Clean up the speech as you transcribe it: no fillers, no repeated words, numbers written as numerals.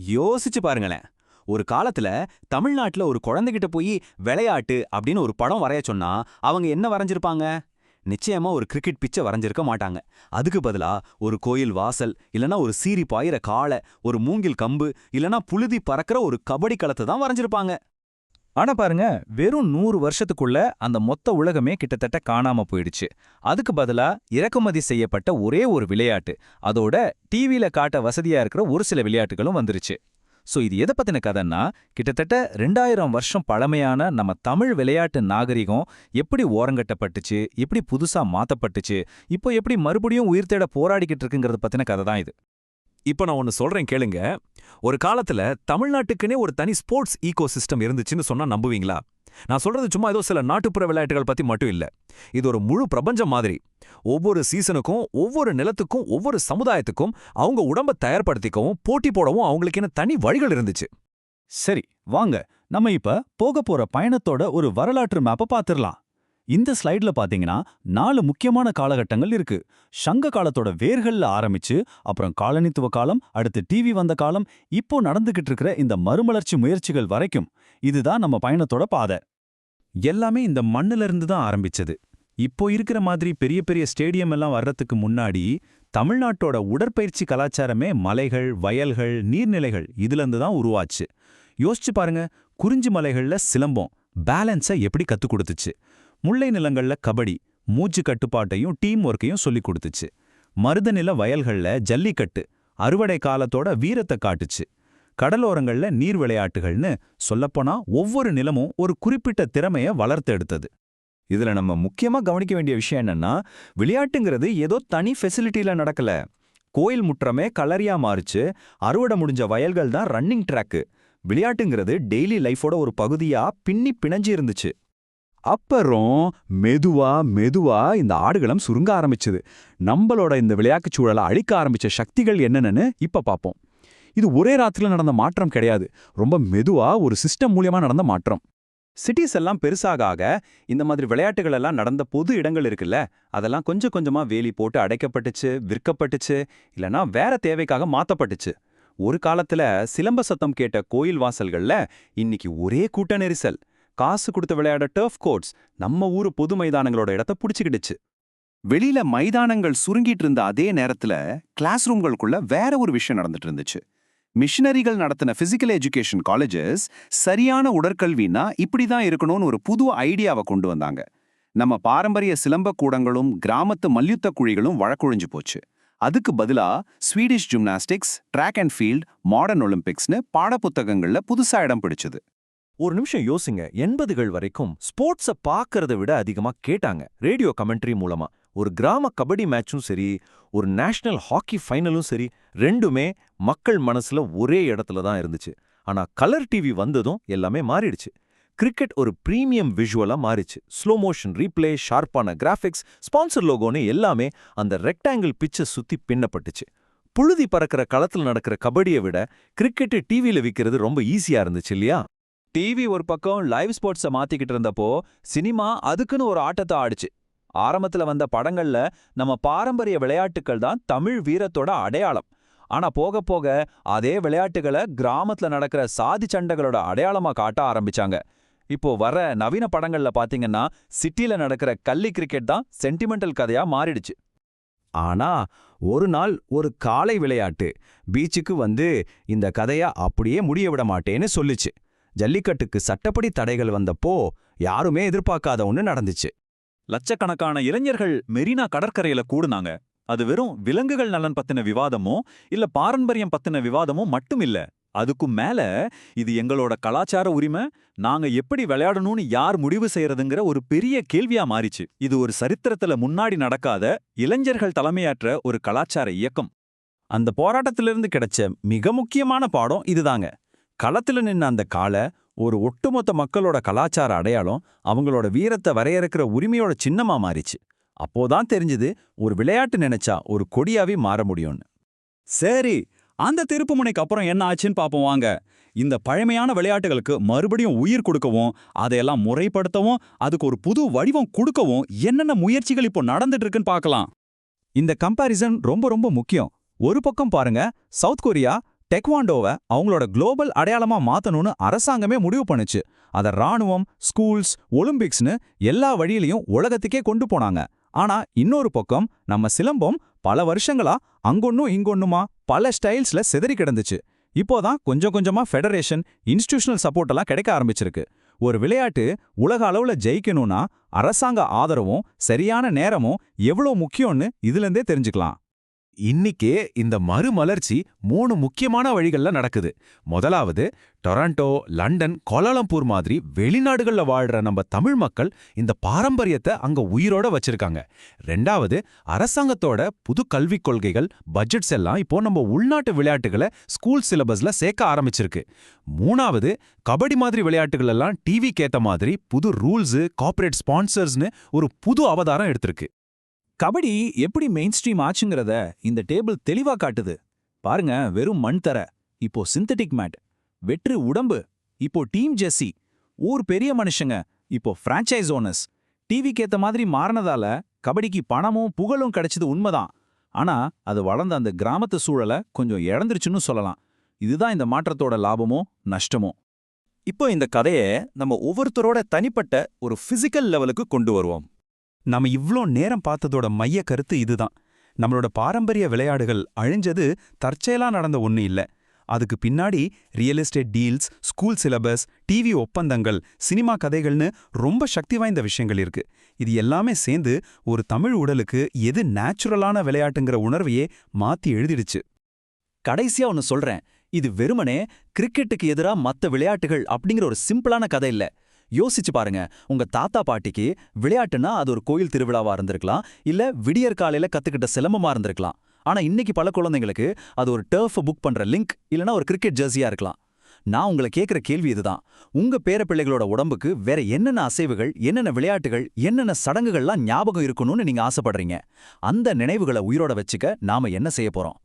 யோசிச்சு பாருங்களேன். ஒரு காலத்துல தமிழ்நாட்டுல ஒரு குழந்தைகிட்ட போய் விளையாட்டு அப்படின்னு ஒரு படம் வரைய சொன்னா அவங்க என்ன வரைஞ்சிருப்பாங்க? நிச்சயமா ஒரு கிரிக்கெட் பிச்சை வரைஞ்சிருக்க மாட்டாங்க. அதுக்கு பதிலா ஒரு கோயில் வாசல், இல்லனா ஒரு சீறி பாயிற காளை, ஒரு மூங்கில் கம்பு, இல்லனா புழுதி பறக்கிற ஒரு கபடி களத்தை தான் வரைஞ்சிருப்பாங்க. ஆனா பாருங்க, வெறும் 100 வருஷத்துக்குள்ள அந்த மொத்த உலகமே கிட்டத்தட்ட காணாம போயிடுச்சு. அதுக்கு பதிலா இறக்குமதி செய்யப்பட்ட ஒரே ஒரு விளையாட்டு, அதோட டிவில காட்ட வசதியா இருக்கிற ஒரு சில விளையாட்டுகளும் வந்துருச்சு. இது எதை பத்தின கதைன்னா, கிட்டத்தட்ட 2000 வருஷம் பழமையான நம்ம தமிழ் விளையாட்டு நாகரிகம் எப்படி ஓரங்கட்டப்பட்டுச்சு, எப்படி புதுசா மாத்தப்பட்டுச்சு, இப்போ எப்படி மறுபடியும் உயிர் தேட போராடிக்கிட்டு இருக்குங்கிறத பத்தின கதை தான் இது. இப்ப நான் ஒன்னு சொல்றேன் கேளுங்க. ஒரு காலத்துல தமிழ்நாட்டுக்குனே ஒரு தனி ஸ்போர்ட்ஸ் ஈகோ சிஸ்டம் இருந்துச்சுன்னு சொன்னா நம்புவீங்களா? நான் சொல்றது சும்மா ஏதோ சில நாட்டுப்புற விளையாட்டுகள் பத்தி மட்டும் இல்ல. இது ஒரு முழு பிரபஞ்சம் மாதிரி. ஒவ்வொரு சீசனுக்கும், ஒவ்வொரு நிலத்துக்கும், ஒவ்வொரு சமுதாயத்துக்கும் அவங்க உடம்ப தயார்படுத்திக்கவும், போட்டி போடவும் அவங்களுக்கென தனி வழிகள் இருந்துச்சு. சரி, வாங்க நம்ம இப்ப போக போற பயணத்தோட ஒரு வரலாற்று மேப்ப பாத்துரலாம். இந்த ஸ்லைட்ல பாத்தீங்கன்னா 4 முக்கியமான காலகட்டங்கள் இருக்கு. சங்க காலத்தோட வேர்கள்ல ஆரம்பிச்சு, அப்புறம் காலனித்துவ காலம், அடுத்து டிவி வந்த காலம், இப்போ நடந்துகிட்டு இருக்கிற இந்த மறுமலர்ச்சி முயற்சிகள் வரைக்கும். இதுதான் நம்ம பயணத்தோட பாதை. எல்லாமே இந்த மண்ணுல இருந்து தான் ஆரம்பிச்சது. இப்போ இருக்கிற மாதிரி பெரிய பெரிய ஸ்டேடியம் எல்லாம் வர்றதுக்கு முன்னாடி தமிழ்நாட்டோட உடற்பயிற்சி கலாச்சாரமே மலைகள், வயல்கள், நீர்நிலைகள் இதுல இருந்து தான் உருவாச்சு. யோசிச்சு பாருங்க, குறிஞ்சி மலைகள்ல சிலம்பம் பேலன்ஸை எப்படி கத்துக் கொடுத்துச்சு. முல்லை நிலங்கள்ல கபடி மூச்சு கட்டுப்பாட்டையும் டீம் ஒர்க்கையும் சொல்லிக் கொடுத்துச்சு. மருதநில வயல்கள்ல ஜல்லிக்கட்டு அறுவடை காலத்தோட வீரத்தை காட்டுச்சு. கடலோரங்கள்ல நீர் விளையாட்டுகள்னு சொல்லப்போனா ஒவ்வொரு நிலமும் ஒரு குறிப்பிட்ட திறமைய வளர்த்து எடுத்தது. இதுல நம்ம முக்கியமா கவனிக்க வேண்டிய விஷயம் என்னன்னா, விளையாட்டுங்கிறது ஏதோ தனி ஃபெசிலிட்டியில நடக்கல. கோயில் முற்றமே கலரியா மாறுச்சு, அறுவடை முடிஞ்ச வயல்கள் தான் ரன்னிங் ட்ராக்கு. விளையாட்டுங்கிறது டெய்லி லைஃபோட ஒரு பகுதியா பின்னி பிணைஞ்சு இருந்துச்சு. அப்புறம் மெதுவா மெதுவா இந்த ஆடுகளம் சுருங்க ஆரம்பிச்சது. நம்மளோட இந்த விளையாட்டுச் சூழலை அழிக்க ஆரம்பிச்ச சக்திகள் என்னன்னு இப்ப பாப்போம். இது ஒரே ராத்திரில நடந்த மாற்றம் கிடையாது, ரொம்ப மெதுவா ஒரு சிஸ்டம் மூலியமா நடந்த மாற்றம். சிட்டிஸ் எல்லாம் பெருசாக ஆக இந்த மாதிரி விளையாட்டுகள் எல்லாம் நடந்த பொது இடங்கள் இருக்குல்ல, அதெல்லாம் கொஞ்சம் கொஞ்சமா வேலி போட்டு அடைக்கப்பட்டுச்சு, விற்கப்பட்டுச்சு, இல்லனா வேற தேவைக்காக மாத்தப்பட்டுச்சு. ஒரு காலத்துல சிலம்ப சத்தம் கேட்ட கோயில் வாசல்கள்ல இன்னைக்கு ஒரே கூட்ட நெரிசல். காசு கொடுத்து விளையாட டர்ஃப் கோர்ட்ஸ் நம்ம ஊரு பொது மைதானங்களோட இடத்த புடிச்சுக்கிடுச்சு. வெளியில மைதானங்கள் சுருங்கிட்டு இருந்த அதே நேரத்துல கிளாஸ் ரூம்களுக்குள்ள வேற ஒரு விஷயம் நடந்துட்டு இருந்துச்சு. மிஷனரிகள் நடத்தின பிசிக்கல் எஜுகேஷன் காலேஜஸ் சரியான உடற்கல்வினா இப்படிதான் இருக்கணும்னு ஒரு புது ஐடியாவை கொண்டு வந்தாங்க. நம்ம பாரம்பரிய சிலம்ப கூடங்களும் கிராமத்து மல்யுத்த குழிகளும் வழக்கொழிஞ்சு போச்சு. அதுக்கு பதிலா Swedish gymnastics, track and field, modern ஒலிம்பிக்ஸ்னு பாடப்புத்தகங்கள்ல புதுசா இடம் பிடிச்சது. ஒரு நிமிஷம் யோசிங்க. 80கள் வரைக்கும் ஸ்போர்ட்ஸை பார்க்கறத விட அதிகமா கேட்டாங்க ரேடியோ கமெண்ட்ரி மூலமா. ஒரு கிராம கபடி மேட்சும் சரி, ஒரு நேஷனல் ஹாக்கி ஃபைனலும் சரி, ரெண்டுமே மக்கள் மனசுல ஒரே இடத்துல தான் இருந்துச்சு. ஆனா கலர் டிவி வந்ததும் எல்லாமே மாறிடுச்சு. கிரிக்கெட் ஒரு பிரீமியம் விஷுவலா மாறிச்சு. ஸ்லோ மோஷன் ரீப்ளே, ஷார்ப்பான கிராஃபிக்ஸ், ஸ்பான்சர் லோகோன்னு எல்லாமே அந்த ரெக்டாங்கிள் பிச்சை சுத்தி பின்னப்பட்டுச்சு. புழுதி பறக்கிற களத்துல நடக்கிற கபடியை விட கிரிக்கெட் டிவியில விற்கிறது ரொம்ப ஈஸியா இருந்துச்சு இல்லையா? டிவி ஒரு பக்கம் லைவ் ஸ்போர்ட்ஸை மாத்திக்கிட்டு இருந்தப்போ சினிமா அதுக்குன்னு ஒரு ஆட்டத்தை ஆடுச்சு. ஆரம்பத்துல வந்த படங்கள்ல நம்ம பாரம்பரிய விளையாட்டுக்கள் தான் தமிழ் வீரத்தோட அடையாளம். ஆனா போக போக அதே விளையாட்டுகளை கிராமத்துல நடக்கிற சாதி சண்டைகளோட அடையாளமா காட்ட ஆரம்பிச்சாங்க. இப்போ வர நவீன படங்கள்ல பாத்தீங்கன்னா சிட்டில நடக்கிற கல்லி கிரிக்கெட் தான் சென்டிமெண்டல் கதையா மாறிடுச்சு. ஆனா ஒரு நாள் ஒரு காளை விளையாட்டு பீச்சுக்கு வந்து இந்த கதையா அப்படியே முடிய விட மாட்டேன்னு சொல்லிச்சு. ஜல்லிக்கட்டுக்கு சட்டப்படி தடைகள் வந்தப்போ யாருமே எதிர்பார்க்காத ஒண்ணு நடந்துச்சு. லட்சக்கணக்கான இளைஞர்கள் மெரினா கடற்கரையில கூடுனாங்க. அது வெறும் விலங்குகள் நலன் பத்தின விவாதமோ இல்ல பாரம்பரியம் பத்தின விவாதமோ மட்டும் இல்ல. அதுக்கும் மேல இது எங்களோட கலாச்சார உரிமை, நாங்க எப்படி விளையாடணும்னு யார் முடிவு செய்யறதுங்கிற ஒரு பெரிய கேள்வியா மாறிச்சு. இது ஒரு சரித்திரத்துல முன்னாடி நடக்காத இளைஞர்கள் தலைமையாற்ற ஒரு கலாச்சார இயக்கம். அந்த போராட்டத்திலிருந்து கிடைச்ச மிக முக்கியமான பாடம் இதுதாங்க. களத்துல நின்ன அந்த காளை ஒரு ஒட்டுமொத்த மக்களோட கலாச்சார அடையாளம், அவங்களோட வீரத்தை வரையறுக்கிற உரிமையோட சின்னமா மாறிச்சு. அப்போதான் தெரிஞ்சது, ஒரு விளையாட்டு நினைச்சா ஒரு கொடியாவே மாற முடியும்னு. சரி, அந்த திருப்புமுனைக்கு அப்புறம் என்ன ஆச்சுன்னு பாப்போம் வாங்க. இந்த பழமையான விளையாட்டுகளுக்கு மறுபடியும் உயிர் கொடுக்கவும், அதையெல்லாம் முறைப்படுத்தவும், அதுக்கு ஒரு புது வடிவம் கொடுக்கவும் என்னென்ன முயற்சிகள் இப்போ நடந்துட்டு இருக்குன்னு பார்க்கலாம். இந்த கம்பாரிசன் ரொம்ப ரொம்ப முக்கியம். ஒரு பக்கம் பாருங்க, சவுத் கொரியா டெக்வாண்டோவை அவங்களோட குளோபல் அடையாளமா மாத்தணும்னு அரசாங்கமே முடிவு பண்ணுச்சு. அத ராணுவம், ஸ்கூல்ஸ், ஒலிம்பிக்ஸ்னு எல்லா வழியிலையும் உலகத்துக்கே கொண்டு போனாங்க. ஆனா இன்னொரு பக்கம் நம்ம சிலம்பம் பல வருஷங்களா அங்கொன்னும் இங்கொன்னுமா பல ஸ்டைல்ஸ்ல சிதறி கிடந்துச்சு. இப்போதான் கொஞ்சம் கொஞ்சமா ஃபெடரேஷன், இன்ஸ்டிடியூஷனல் சப்போர்ட் எல்லாம் கிடைக்க ஆரம்பிச்சிருக்கு. ஒரு விளையாட்டு உலக அளவுல ஜெயிக்கணும்னா அரசாங்க ஆதரவும் சரியான நேரமும் எவ்வளவு முக்கியம்னு இதுல தெரிஞ்சுக்கலாம். இன்னிக்கே இந்த மறுமலர்ச்சி 3 முக்கியமான வழிகள்ல நடக்குது. முதலாவது, டொராண்டோ, லண்டன், கோலாலம்பூர் மாதிரி வெளிநாடுகள்ல வாழ்ற நம்ம தமிழ் மக்கள் இந்த பாரம்பரியத்தை அங்க உயிரோட வச்சிருக்காங்க. ரெண்டாவது, அரசாங்கத்தோட புது கல்விக் கொள்கைகள், பட்ஜெட்ஸ் எல்லாம் இப்போ நம்ம உள்நாட்டு விளையாட்டுகளை ஸ்கூல் சிலபஸ்ல சேர்க்க ஆரம்பிச்சிருக்கு. மூணாவது, கபடி மாதிரி விளையாட்டுகள் எல்லாம் டிவிக்கு ஏத்த மாதிரி புது ரூல்ஸ், கார்ப்பரேட் ஸ்பான்சர்ஸ்னு ஒரு புது அவதாரம் எடுத்திருக்கு. கபடி எப்படி மெயின் ஸ்ட்ரீம் ஆச்சுங்கிறத இந்த டேபிள் தெளிவா காட்டுது. பாருங்க, வெறும் மண் தர, இப்போ சிந்தட்டிக் மேட். வெற்று உடம்பு, இப்போ டீம் ஜெர்சி. ஊர் பெரிய மனுஷங்க, இப்போ பிரான்ச்சைஸ் ஓனர்ஸ். டிவிக்கு ஏத்த மாதிரி மாறினதால கபடிக்கு பணமும் புகழும் கிடைச்சது உண்மைதான். ஆனா அது வளர்ந்த அந்த கிராமத்து சூழலை கொஞ்சம் இழந்துருச்சுன்னு சொல்லலாம். இதுதான் இந்த மாற்றத்தோட லாபமோ நஷ்டமோ. இப்போ இந்த கதையை நம்ம ஒவ்வொருத்தரோட தனிப்பட்ட ஒரு பிசிக்கல் லெவலுக்கு கொண்டு வருவோம். நம்ம இவ்ளோ நேரம் பார்த்ததோட மைய கருத்து இதுதான். நம்மளோட பாரம்பரிய விளையாடுகள் அழிஞ்சது தற்செயலா நடந்த ஒண்ணு இல்ல. அதுக்கு பின்னாடி real estate deals, school syllabus, TV ஒப்பந்தங்கள், சினிமா கதைகள்னு ரொம்ப சக்தி வாய்ந்த விஷயங்கள் இருக்கு. இது எல்லாமே சேர்ந்து ஒரு தமிழ் உடலுக்கு எது நேச்சுரலான விளையாட்டுங்கிற உணர்வையே மாத்தி எழுதிடுச்சு. கடைசியா ஒன்னு சொல்றேன், இது வெறுமனே கிரிக்கெட்டுக்கு எதிரா மத்த விளையாட்டுகள் அப்படிங்கிற ஒரு சிம்பிளான கதை இல்ல. யோசிச்சு பாருங்க, உங்க தாத்தா பாட்டிக்கு விளையாட்டுனா அது ஒரு கோயில் திருவிழாவா இருந்திருக்கலாம், இல்ல விடியற் காலையில கத்துக்கிட்ட சிலம்பமா இருந்திருக்கலாம். ஆனா இன்னைக்கு பல குழந்தைங்களுக்கு அது ஒரு டர்ஃப் புக் பண்ற லிங்க், இல்லனா ஒரு கிரிக்கெட் ஜெர்சியா இருக்கலாம். நான் உங்களை கேட்கிற கேள்வி இதுதான்: உங்க பேர பிள்ளைகளோட உடம்புக்கு வேற என்னென்ன அசைவுகள், என்னென்ன விளையாட்டுகள், என்னென்ன சடங்குகள்லாம் ஞாபகம் இருக்கணும்னு நீங்க ஆசைப்படுறீங்க? அந்த நினைவுகளை உயிரோட வச்சுக்க நாம என்ன செய்ய போறோம்?